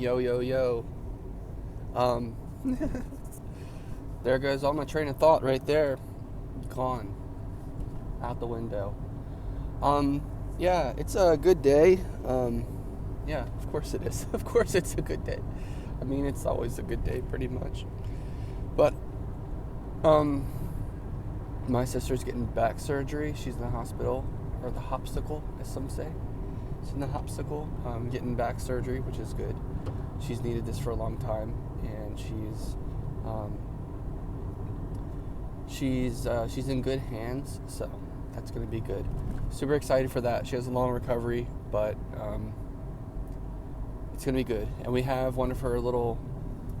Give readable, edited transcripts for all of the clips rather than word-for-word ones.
Yo, yo, yo. Um, there goes all my train of thought right there. Gone. Out the window. Yeah, it's a good day. Yeah, of course it is. Of course it's a good day. I mean, it's always a good day, pretty much. But, um, my sister's getting back surgery. She's in the hospital, or the hopsicle, as some say. She's in the hopsicle, getting back surgery, which is good. She's needed this for a long time, and she's in good hands, so that's going to be good. Super excited for that. She has a long recovery, but it's going to be good. And we have one of her little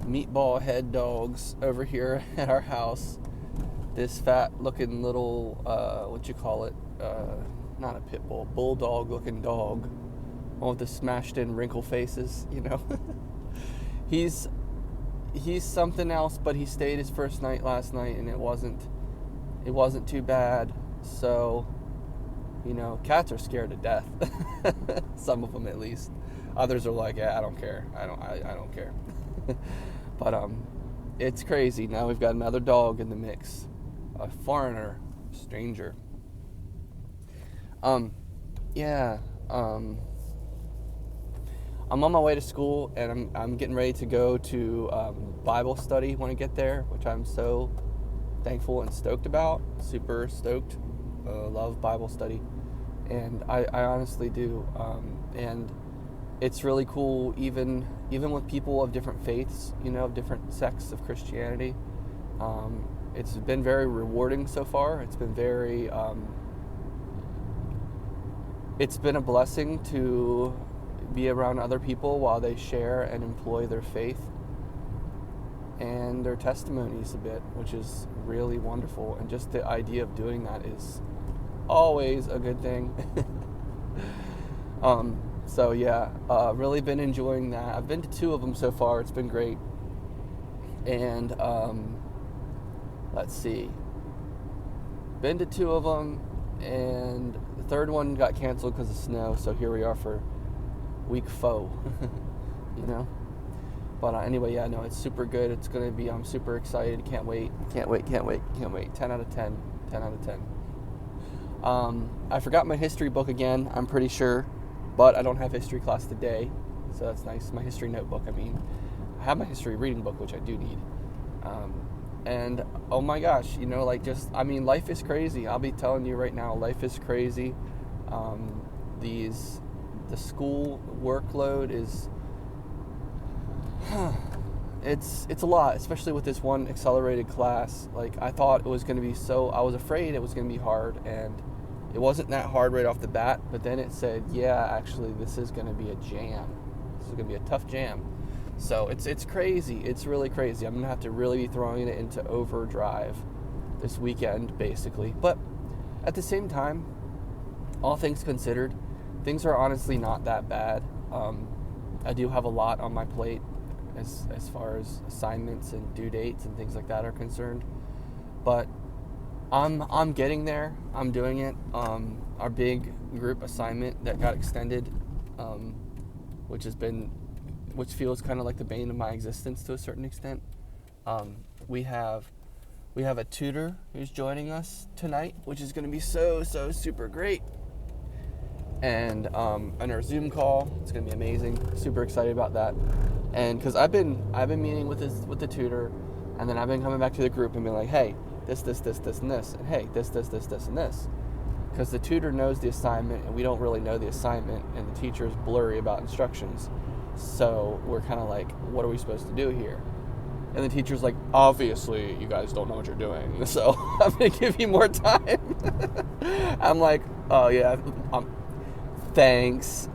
meatball head dogs over here at our house. This fat-looking little, not a pit bull, bulldog-looking dog. One with the smashed-in wrinkle faces, you know. He's something else, but he stayed his first night last night, and it wasn't too bad. So, you know, cats are scared to death. Some of them, at least. Others are like, yeah, I don't care. I don't care. But it's crazy. Now we've got another dog in the mix, a foreigner, stranger. Yeah. I'm on my way to school, and I'm getting ready to go to Bible study when I get there, which I'm so thankful and stoked about. Super stoked. Love Bible study, and I honestly do. And it's really cool, even with people of different faiths, you know, of different sects of Christianity. It's been very rewarding so far. It's been very. It's been a blessing to be around other people while they share and employ their faith and their testimonies a bit, which is really wonderful. And just the idea of doing that is always a good thing. So yeah, really been enjoying that. I've been to 2 of them so far. It's been great. And let's see, been to 2 of them, and the 3rd one got canceled because of snow. So here we are for week 4, you know. But anyway, yeah, no, it's super good. It's gonna be. I'm super excited. Can't wait. 10 out of 10. 10 out of 10. I forgot my history book again, I'm pretty sure, but I don't have history class today, so that's nice. My history notebook, I mean. I have my history reading book, which I do need. And oh my gosh, you know, like, just, I mean, life is crazy. I'll be telling you right now, life is crazy. The school workload is, it's a lot, especially with this one accelerated class. Like, I thought it was going to be I was afraid it was going to be hard, and it wasn't that hard right off the bat, but then it said, yeah, actually, this is going to be a jam. This is going to be a tough jam. So it's crazy. It's really crazy. I'm going to have to really be throwing it into overdrive this weekend, basically. But at the same time, all things considered, things are honestly not that bad. I do have a lot on my plate as far as assignments and due dates and things like that are concerned. But I'm getting there. I'm doing it. Our big group assignment that got extended, which feels kind of like the bane of my existence to a certain extent. We have a tutor who's joining us tonight, which is going to be so super great. And on our Zoom call, it's going to be amazing. Super excited about that. And because I've been meeting with the tutor, and then I've been coming back to the group and being like, hey, this, and this, and hey, this, and this. Because the tutor knows the assignment, and we don't really know the assignment, and the teacher is blurry about instructions. So we're kind of like, what are we supposed to do here? And the teacher's like, obviously, you guys don't know what you're doing, so I'm going to give you more time. I'm like, oh, yeah, thanks,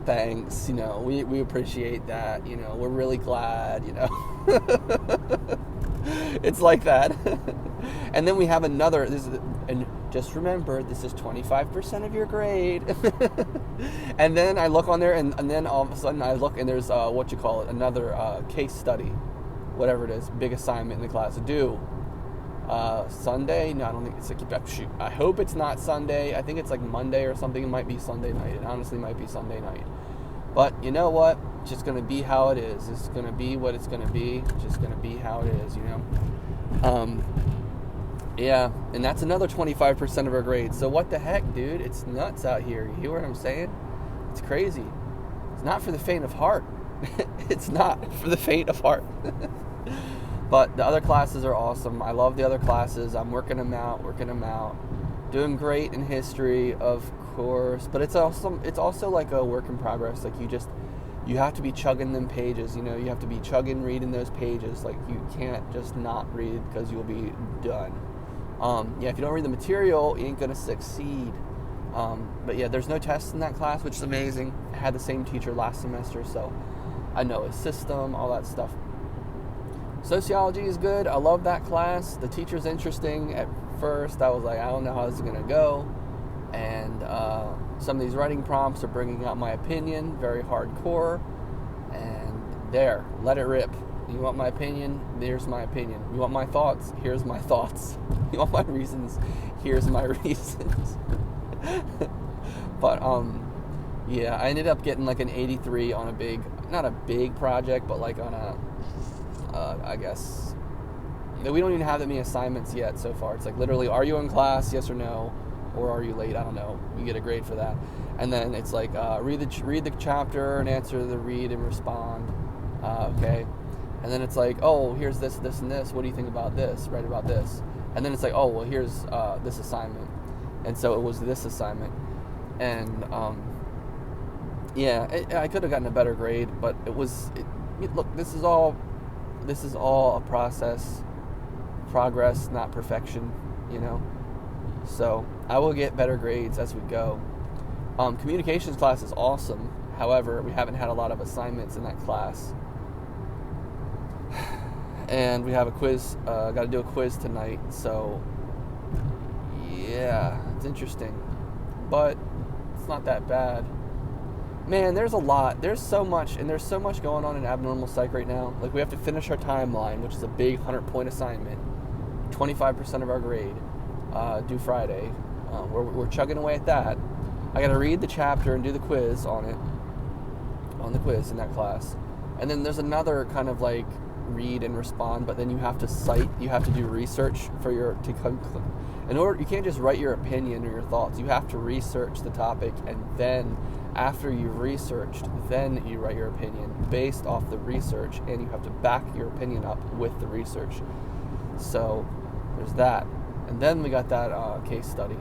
you know, we appreciate that, you know, we're really glad, you know. It's like that. And then we have another, and just remember, this is 25% of your grade. And then I look on there, and then all of a sudden I look, and there's another case study, whatever it is, big assignment in the class to do. Sunday? No, I don't think it's like, shoot, I hope it's not Sunday. I think it's like Monday or something. It might be Sunday night. It honestly might be Sunday night. But you know what? just going to be how it is. It's going to be what it's going to be. It's just going to be how it is, Yeah, and that's another 25% of our grades. So what the heck, dude? It's nuts out here. You hear what I'm saying? It's crazy. It's not for the faint of heart. It's not for the faint of heart. But the other classes are awesome. I love the other classes. I'm working them out. Doing great in history, of course. But it's also like a work in progress. Like you have to be chugging them pages. You have to be reading those pages. Like you can't just not read because you'll be done. If you don't read the material, you ain't gonna succeed. But yeah, there's no tests in that class, which is amazing. I had the same teacher last semester, so I know his system, all that stuff. Sociology is good. I love that class. The teacher's interesting. At first, I was like, I don't know how this is gonna go. And some of these writing prompts are bringing out my opinion, very hardcore. And there, let it rip. You want my opinion? Here's my opinion. You want my thoughts? Here's my thoughts. You want my reasons? Here's my reasons. But I ended up getting like an 83 on not a big project, but like on a I guess we don't even have that many assignments yet so far. It's like literally, are you in class? Yes or no, or are you late? I don't know. We get a grade for that, and then it's like read the chapter and answer the read and respond. Okay. And then it's like, oh, here's this, this, and this. What do you think about this? Write about this. And then it's like, oh, well, here's this assignment. And so it was this assignment. And, I could have gotten a better grade, but look, this is all a process, progress, not perfection, So I will get better grades as we go. Communications class is awesome. However, we haven't had a lot of assignments in that class. And we have a quiz, got to do a quiz tonight, so yeah, it's interesting, but it's not that bad. Man, there's so much going on in abnormal psych right now. Like, we have to finish our timeline, which is a big 100-point assignment, 25% of our grade, due Friday. We're chugging away at that. I got to read the chapter and do the quiz on the quiz in that class. And then there's another kind of like read and respond, but then you have to cite, you have to do research you can't just write your opinion or your thoughts. You have to research the topic, and then after you've researched, then you write your opinion based off the research, and you have to back your opinion up with the research. So there's that. And then we got that case study.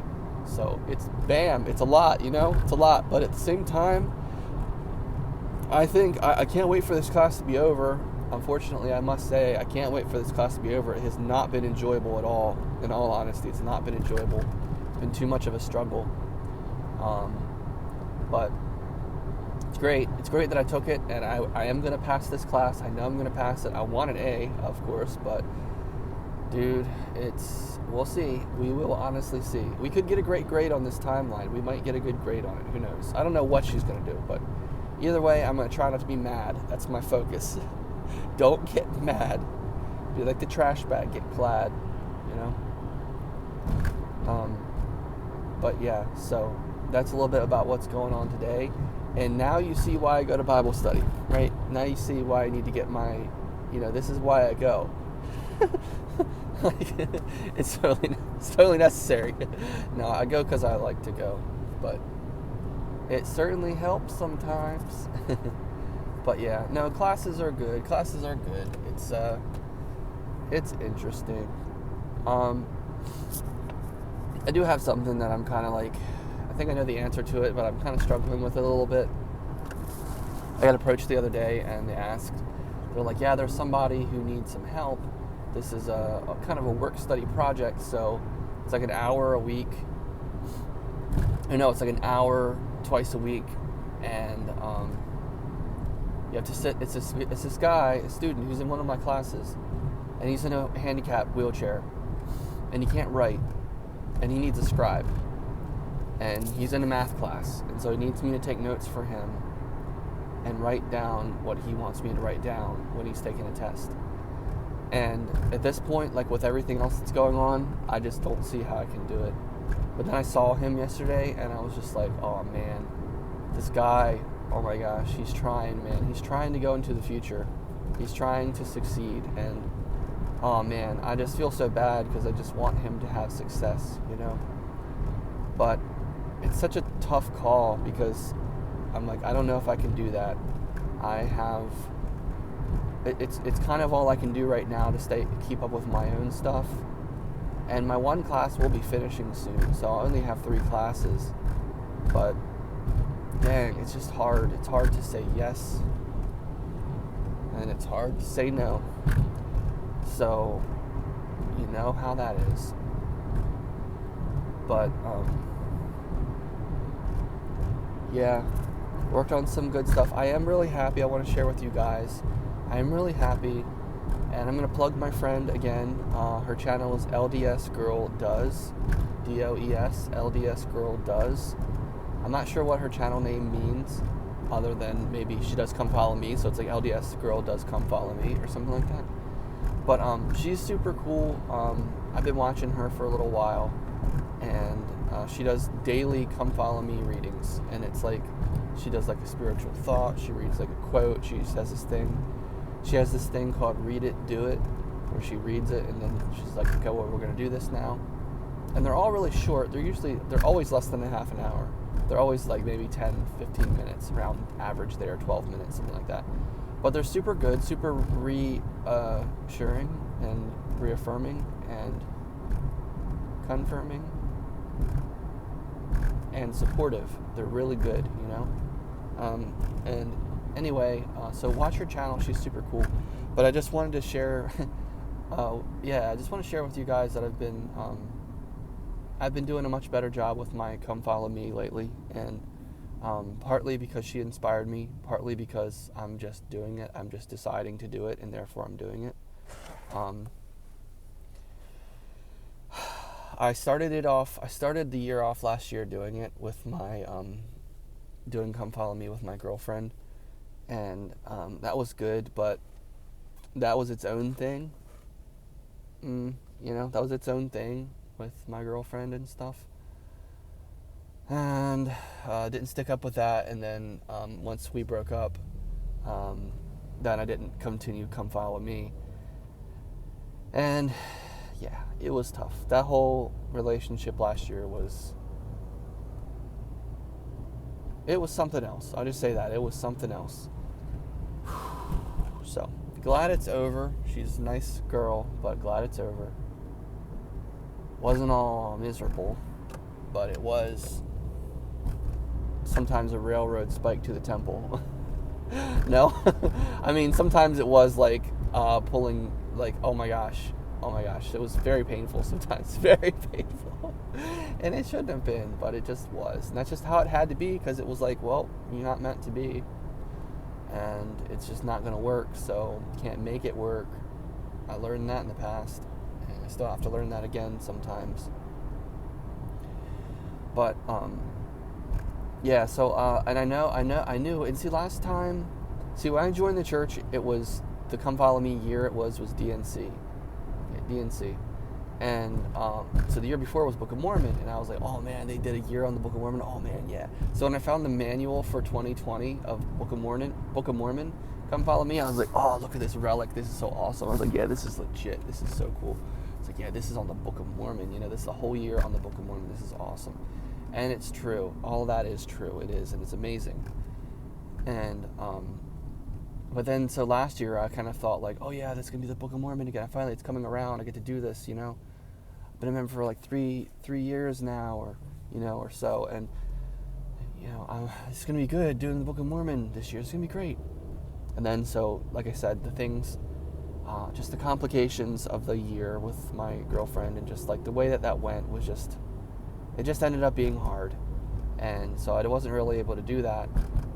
So it's a lot, it's a lot, but at the same time, I think I can't wait for this class to be over. Unfortunately, I must say, I can't wait for this class to be over. It has not been enjoyable at all. In all honesty, it's not been enjoyable. It's been too much of a struggle. But it's great. It's great that I took it, and I am going to pass this class. I know I'm going to pass it. I want an A, of course, but dude, we'll see. We will honestly see. We could get a great grade on this timeline. We might get a good grade on it. Who knows? I don't know what she's going to do, but either way, I'm going to try not to be mad. That's my focus. Don't get mad. Be like the trash bag, get glad, But yeah, so that's a little bit about what's going on today. And now you see why I go to Bible study, right? Now you see why I need to get my, this is why I go. It's totally necessary. No, I go because I like to go, but it certainly helps sometimes. But yeah, no, classes are good. It's interesting. I do have something that I'm kind of like, I think I know the answer to it, but I'm kind of struggling with it a little bit. I got approached the other day, and they're like, yeah, there's somebody who needs some help. This is a kind of a work study project, so it's like an hour a week. It's like an hour twice a week, and you have to sit. It's this guy, a student who's in one of my classes, and he's in a handicapped wheelchair, and he can't write, and he needs a scribe, and he's in a math class, and so he needs me to take notes for him and write down what he wants me to write down when he's taking a test. And at this point, like with everything else that's going on, I just don't see how I can do it. But then I saw him yesterday, and I was just like, oh man, this guy oh my gosh, he's trying, man. He's trying to go into the future. He's trying to succeed, and oh man, I just feel so bad because I just want him to have success, you know. But it's such a tough call because I'm like, I don't know if I can do that. It's kind of all I can do right now to keep up with my own stuff. And my one class will be finishing soon, so I only have 3 classes. But dang, it's just hard. It's hard to say yes, and it's hard to say no. So, you know how that is. But, yeah, worked on some good stuff. I am really happy. I want to share with you guys. I am really happy, and I'm going to plug my friend again. Her channel is LDS Girl Does, DOES, LDS Girl Does. I'm not sure what her channel name means, other than maybe she does come follow me, so it's like LDS Girl Does come follow me, or something like that. But she's super cool. I've been watching her for a little while, and she does daily come follow me readings, and it's like she does like a spiritual thought. She reads like a quote. She has this thing called Read It, Do It, where she reads it, and then she's like, okay, well, we're gonna do this now. And they're all really short. They're always less than a half an hour. They're always like maybe 10, 15 minutes, around average there, 12 minutes, something like that. But they're super good, super reassuring and reaffirming and confirming and supportive. They're really good, you know? And anyway, so watch her channel. She's super cool. But I just wanted to share, I just want to share with you guys that I've been doing a much better job with my Come Follow Me lately, and partly because she inspired me, partly because I'm just doing it. I'm just deciding to do it, and therefore I'm doing it. I started the year off last year doing it with my, doing Come Follow Me with my girlfriend, and that was good, but that was its own thing. That was its own thing with my girlfriend and stuff. And didn't stick up with that, and then once we broke up, then I didn't continue Come Follow Me. And yeah, it was tough. That whole relationship last year was something else. I'll just say that. It was something else. So, glad it's over. She's a nice girl, but glad it's over. Wasn't all miserable, but it was sometimes a railroad spike to the temple. No? I mean, sometimes it was like pulling, like, oh my gosh. It was very painful sometimes. Very painful. And it shouldn't have been, but it just was. And that's just how it had to be, because it was like, well, you're not meant to be. And it's just not going to work, so you can't make it work. I learned that in the past, and I still have to learn that again sometimes. But, yeah, so, and I knew, and see, last time, when I joined the church, it was, the Come Follow Me year it was DNC. DNC. And so the year before was Book of Mormon, and I was like, oh man, they did a year on the Book of Mormon. Oh man, yeah. So when I found the manual for 2020 of Book of Mormon, Come Follow Me, I was like, oh, look at this relic. This is so awesome. I was like, yeah, this is legit. This is so cool. It's like, yeah, this is on the Book of Mormon. This is the whole year on the Book of Mormon. This is awesome. And it's true. All that is true. It is, and it's amazing. And but then, so last year, I kind of thought like, oh yeah, this is going to be the Book of Mormon again. Finally, it's coming around. I get to do this, Been a member for like three years now, or so. And, it's going to be good doing the Book of Mormon this year. It's going to be great. And then, so, like I said, the things, just the complications of the year with my girlfriend, and just like the way that went was it just ended up being hard. And so I wasn't really able to do that.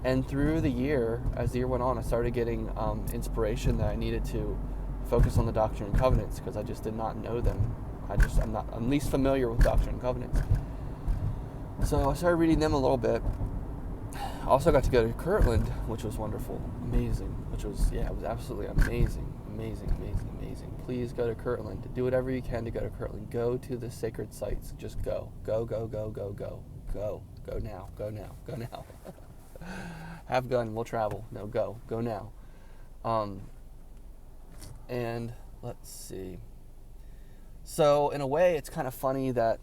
And through the year, as the year went on, I started getting inspiration that I needed to focus on the Doctrine and Covenants, because I just did not know them. I'm least familiar with Doctrine and Covenants. So I started reading them a little bit. I also got to go to Kirtland, which was wonderful, amazing, it was absolutely amazing. Please go to Kirtland. Do whatever you can to go to Kirtland. Go to the sacred sites. Just go. Go now. Have gun, we'll travel. No, go now. And let's see. So in a way, it's kind of funny that,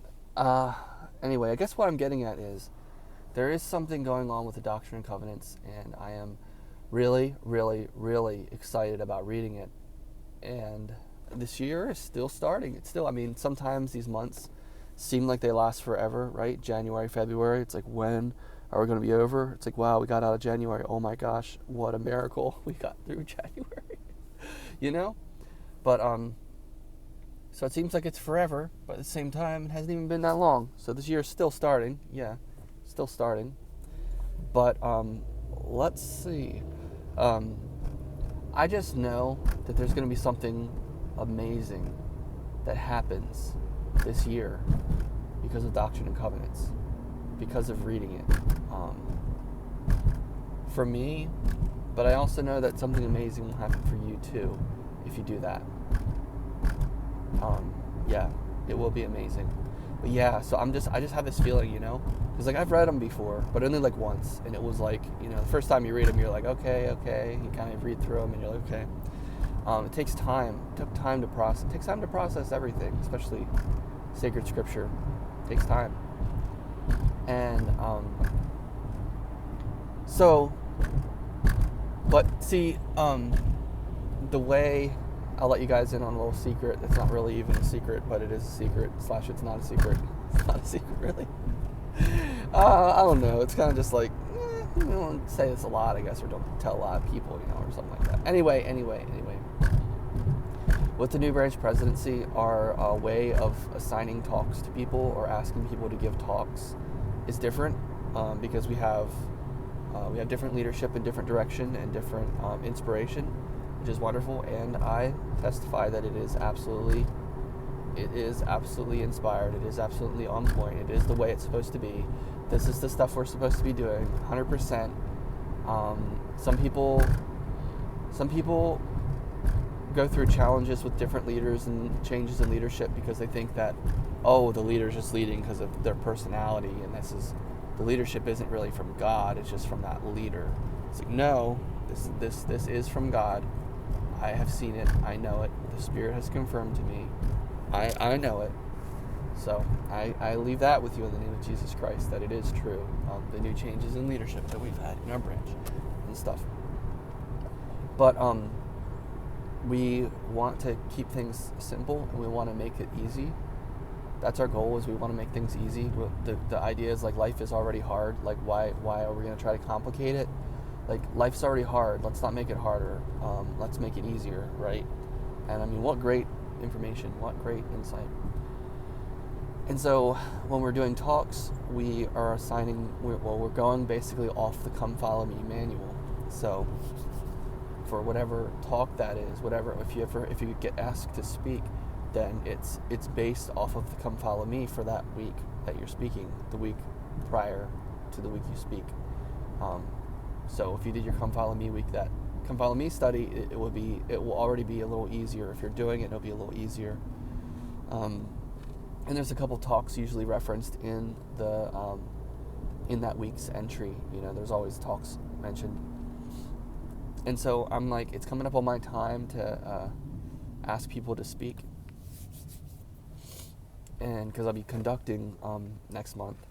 anyway, I guess what I'm getting at is there is something going on with the Doctrine and Covenants, and I am really, really, really excited about reading it. And this year is still starting. It's still, I mean, sometimes these months seem like they last forever, right? January, February, it's like, when are we going to be over? It's like, wow, we got out of January. Oh my gosh, what a miracle. We got through January, you know? But, so it seems like it's forever, but at the same time, it hasn't even been that long. So this year is still starting. Yeah, still starting. But, let's see. I just know that there's going to be something amazing that happens this year because of Doctrine and Covenants, because of reading it. For me, but I also know that something amazing will happen for you too if you do that. Yeah, it will be amazing. But yeah, so I just have this feeling, you know, because like I've read them before, but only like once, and it was like, you know, the first time you read them, you're like, okay, you kind of read through them, and you're like, okay. It takes time. It takes time to process everything, especially sacred scripture. It takes time. And so, but see, the way, I'll let you guys in on a little secret. It's not really even a secret, but it is a secret, / it's not a secret. It's not a secret, really. I don't know. It's kind of just like, you don't say this a lot, I guess, or don't tell a lot of people, you know, or something like that. Anyway. With the New Branch presidency, our way of assigning talks to people or asking people to give talks is different, because we have different leadership in different direction and different inspiration, which is wonderful. And I testify that it is absolutely inspired. It is absolutely on point. It is the way it's supposed to be. This is the stuff we're supposed to be doing, 100%. Some people go through challenges with different leaders and changes in leadership because they think that, oh, the leader's just leading because of their personality, and the leadership isn't really from God, it's just from that leader. It's like, no, this is from God. I have seen it, I know it, the Spirit has confirmed to me, I know it. So I leave that with you in the name of Jesus Christ, that it is true. The new changes in leadership that we've had in our branch and stuff. But we want to keep things simple, and we want to make it easy. That's our goal, is we want to make things easy. The idea is, like, life is already hard. Like, why are we going to try to complicate it? Like, life's already hard. Let's not make it harder. Let's make it easier, right? And I mean, what great information, what great insight. And so when we're doing talks, we are we're going basically off the Come Follow Me manual. So for whatever talk that is, whatever, if you get asked to speak, then it's based off of the Come Follow Me for that week that you're speaking, the week prior to the week you speak. So if you did your Come Follow Me week, that Come Follow Me study, it will already be a little easier. If you're doing it, it'll be a little easier. And there's a couple talks usually referenced in the in that week's entry. You know, there's always talks mentioned. And so I'm like, it's coming up on my time to ask people to speak, and because I'll be conducting next month.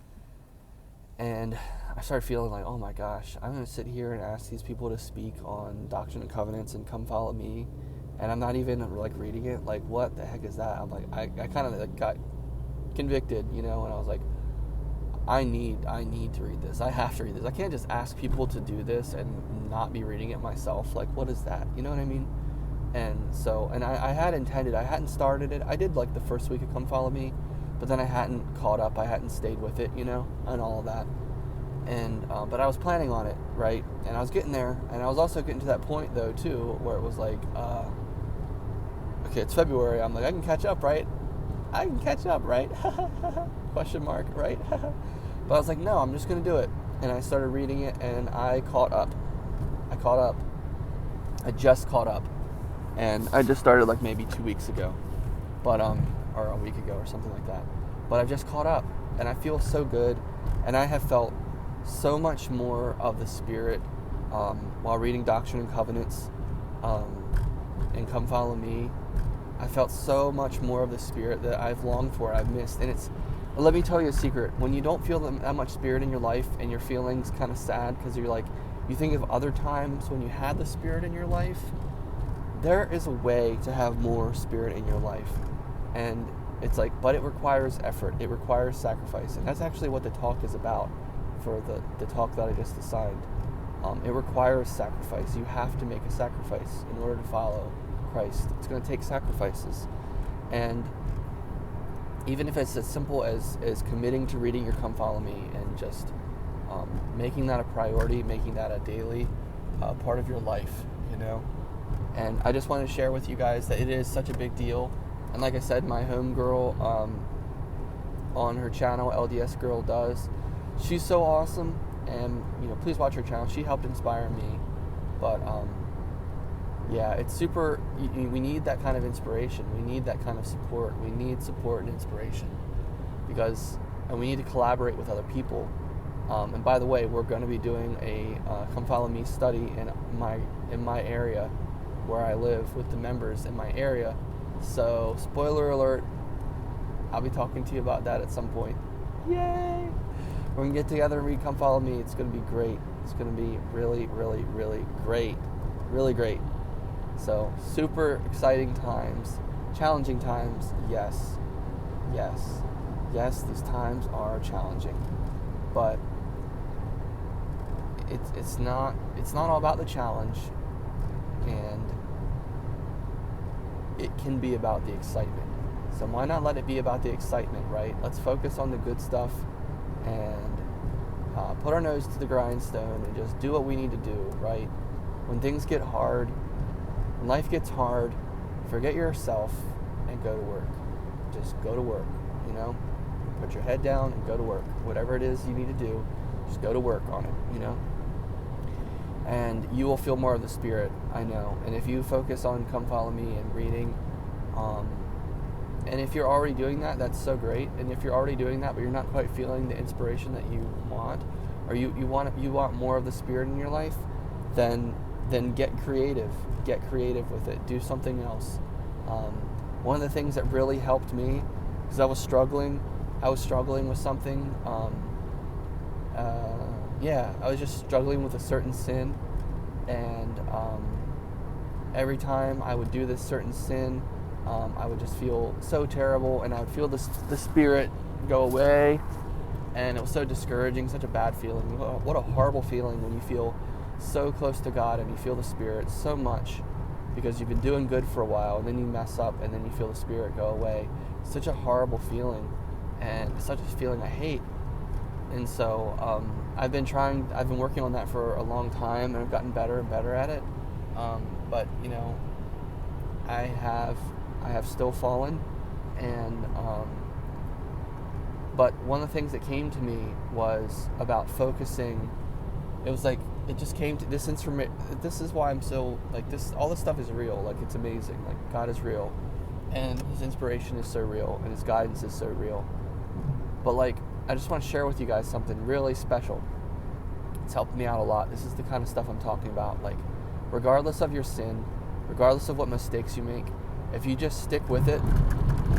And I started feeling like, oh my gosh, I'm going to sit here and ask these people to speak on Doctrine and Covenants and Come Follow Me, and I'm not even like reading it. Like, what the heck is that? I'm like, I kind of like got convicted, you know, and I was like, I need to read this. I have to read this. I can't just ask people to do this and not be reading it myself. Like, what is that? You know what I mean? And so, and I hadn't started it. I did like the first week of Come Follow Me, but then I hadn't caught up. I hadn't stayed with it, you know, and all of that. And, but I was planning on it, right? And I was getting there. And I was also getting to that point, though, too, where it was like, okay, it's February. I'm like, I can catch up, right? Question mark, right? But I was like, no, I'm just going to do it. And I started reading it, and I caught up. I just caught up. And I just started like maybe 2 weeks ago. But, or a week ago or something like that. But I've just caught up, and I feel so good. And I have felt so much more of the Spirit while reading Doctrine and Covenants and Come Follow Me. I felt so much more of the Spirit that I've longed for, I've missed. And let me tell you a secret. When you don't feel that much Spirit in your life and your feelings kind of sad because you think of other times when you had the Spirit in your life, there is a way to have more Spirit in your life. And it's like, but it requires effort. It requires sacrifice. And that's actually what the talk is about for the talk that I just assigned. It requires sacrifice. You have to make a sacrifice in order to follow Christ. It's going to take sacrifices. And even if it's as simple as committing to reading your Come Follow Me and just making that a priority, making that a daily part of your life, And I just wanted to share with you guys that it is such a big deal. And like I said, my homegirl on her channel, LDS Girl Does, she's so awesome. And, please watch her channel. She helped inspire me. But, yeah, it's super, we need that kind of inspiration. We need that kind of support. We need support and inspiration. And we need to collaborate with other people. And by the way, we're going to be doing a Come Follow Me study in my area where I live with the members in my area. So, spoiler alert, I'll be talking to you about that at some point. Yay! We're going to get together and read Come Follow Me. It's going to be great. It's going to be really, really, really great. Really great. So, super exciting times. Challenging times, yes. Yes. Yes, these times are challenging. But it's not all about the challenge, and it can be about the excitement. So why not let it be about the excitement, right? Let's focus on the good stuff and put our nose to the grindstone and just do what we need to do, right? When things get hard, when life gets hard, forget yourself and go to work. Just go to work, Put your head down and go to work. Whatever it is you need to do, just go to work on it, And you will feel more of the Spirit, I know. And if you focus on Come Follow Me and reading, and if you're already doing that, that's so great. And if you're already doing that, but you're not quite feeling the inspiration that you want, or you want more of the Spirit in your life, then get creative. Get creative with it. Do something else. One of the things that really helped me, because I was struggling with something. I was just struggling with a certain sin, and every time I would do this certain sin, I would just feel so terrible, and I would feel the Spirit go away, and it was so discouraging, such a bad feeling. What a horrible feeling when you feel so close to God and you feel the Spirit so much because you've been doing good for a while, and then you mess up, and then you feel the Spirit go away. It's such a horrible feeling, and it's such a feeling I hate. And so I've been working on that for a long time, and I've gotten better and better at it. But I have still fallen, and but one of the things that came to me was about focusing. It was like it just came to this instrument. This is why I'm so this. All this stuff is real. It's amazing. God is real, and His inspiration is so real, and His guidance is so real. But I just want to share with you guys something really special. It's helped me out a lot. This is the kind of stuff I'm talking about. Regardless of your sin, regardless of what mistakes you make, if you just stick with it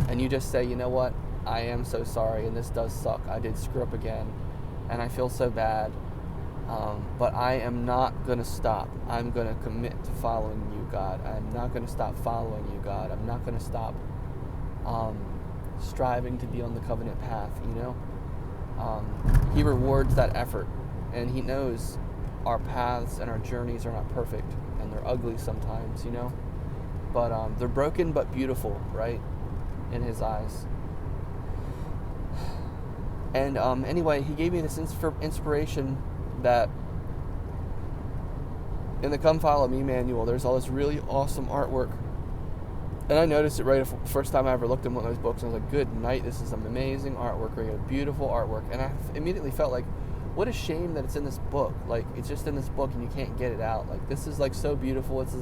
and you just say, you know what, I am so sorry, and this does suck. I did screw up again, and I feel so bad. But I am not going to stop. I'm going to commit to following you, God. I'm not going to stop following you, God. I'm not going to stop striving to be on the covenant path, He rewards that effort, and He knows our paths and our journeys are not perfect, and they're ugly sometimes, but they're broken but beautiful, right, in His eyes. And anyway, He gave me this inspiration that in the Come Follow Me manual, there's all this really awesome artwork. And I noticed it right the first time I ever looked at one of those books, and I was like, good night, this is some amazing artwork, beautiful artwork. And I immediately felt what a shame that it's in this book. It's just in this book and you can't get it out. This is so beautiful. It's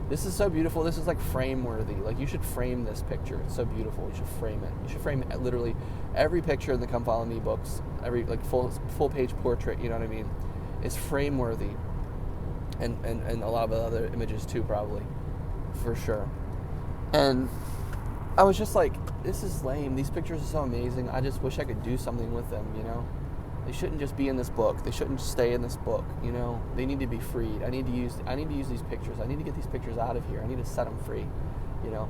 This is so beautiful. This is like frame worthy. Like, you should frame this picture. It's so beautiful. You should frame it. You should frame it, literally every picture in the Come Follow Me books, every like full page portrait, you know what I mean, is frame worthy. And a lot of other images too, probably, for sure. And I was just like, this is lame. These pictures are so amazing. I just wish I could do something with them, you know? They shouldn't just be in this book. They shouldn't just stay in this book, you know? They need to be freed. I need to use these pictures. I need to get these pictures out of here. I need to set them free, you know?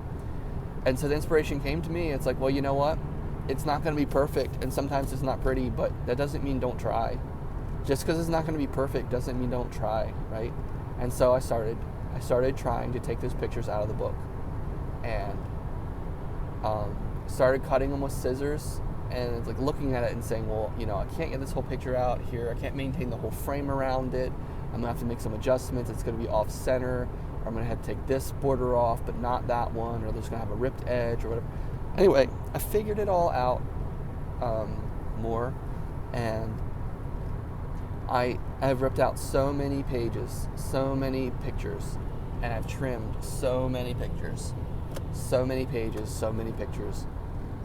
And so the inspiration came to me. It's like, well, you know what? It's not going to be perfect, and sometimes it's not pretty, but that doesn't mean don't try. Just because it's not going to be perfect doesn't mean don't try, right? And so I started trying to take those pictures out of the book, and started cutting them with scissors, and like looking at it and saying, well, you know, I can't get this whole picture out here. I can't maintain the whole frame around it. I'm gonna have to make some adjustments. It's gonna be off center, or I'm gonna have to take this border off, but not that one, or there's gonna have a ripped edge or whatever. Anyway, I figured it all out more, and I have ripped out so many pages, so many pictures, and I've trimmed so many pictures, so many pages, so many pictures.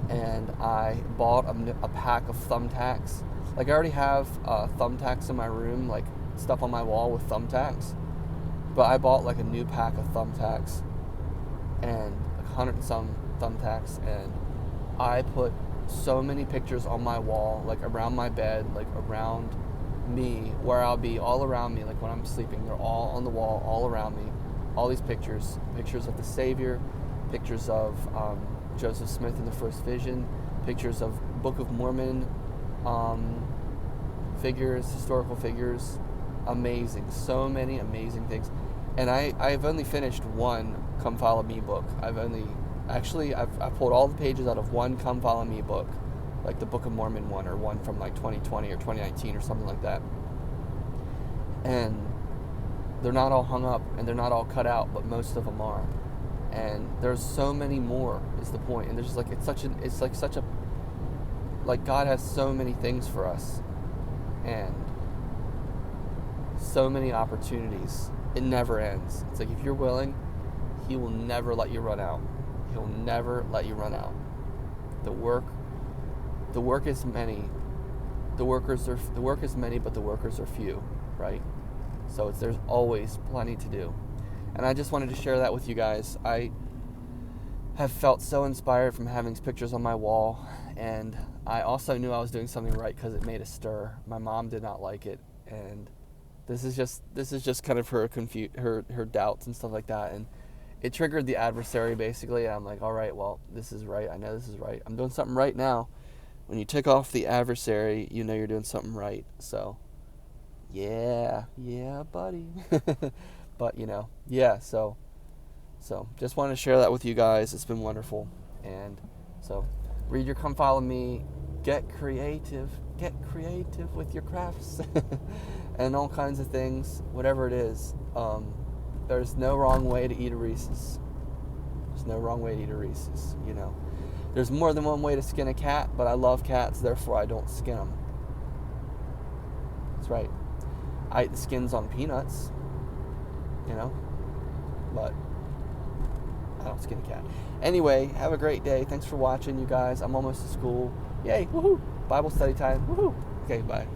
And I bought a pack of thumbtacks. Like, I already have thumbtacks in my room, like stuff on my wall with thumbtacks. But I bought like a new pack of thumbtacks, and like 100 and some thumbtacks, and I put so many pictures on my wall, like around my bed, like around me, where I'll be, all around me, like when I'm sleeping. They're all on the wall, all around me. All these pictures of the Savior, pictures of Joseph Smith in the First Vision, pictures of Book of Mormon figures, historical figures. Amazing. So many amazing things. And I've only finished one Come Follow Me book. I've pulled all the pages out of one Come Follow Me book, like the Book of Mormon one, or one from like 2020 or 2019 or something like that. And they're not all hung up, and they're not all cut out, but most of them are. And there's so many more, is the point. And there's like, like God has so many things for us, and so many opportunities. It never ends. It's like, if you're willing, He will never let you run out. He'll never let you run out. The work is many. The work is many, but the workers are few, right? So there's always plenty to do. And I just wanted to share that with you guys. I have felt so inspired from having these pictures on my wall, and I also knew I was doing something right because it made a stir. My mom did not like it, and this is just kind of her doubts and stuff like that, and it triggered the adversary basically. And I'm like, all right, well, this is right. I know this is right. I'm doing something right now. When you tick off the adversary, you know you're doing something right. So, yeah, buddy. But, you know, yeah, so just wanted to share that with you guys. It's been wonderful. And so, read your Come Follow Me. Get creative with your crafts and all kinds of things, whatever it is. There's no wrong way to eat a Reese's. There's no wrong way to eat a Reese's, you know. There's more than one way to skin a cat, but I love cats, therefore I don't skin them. That's right. I eat the skins on peanuts, you know, but I don't skin a cat. Anyway, have a great day. Thanks for watching, you guys. I'm almost to school. Yay, woohoo. Bible study time, woohoo. Okay, bye.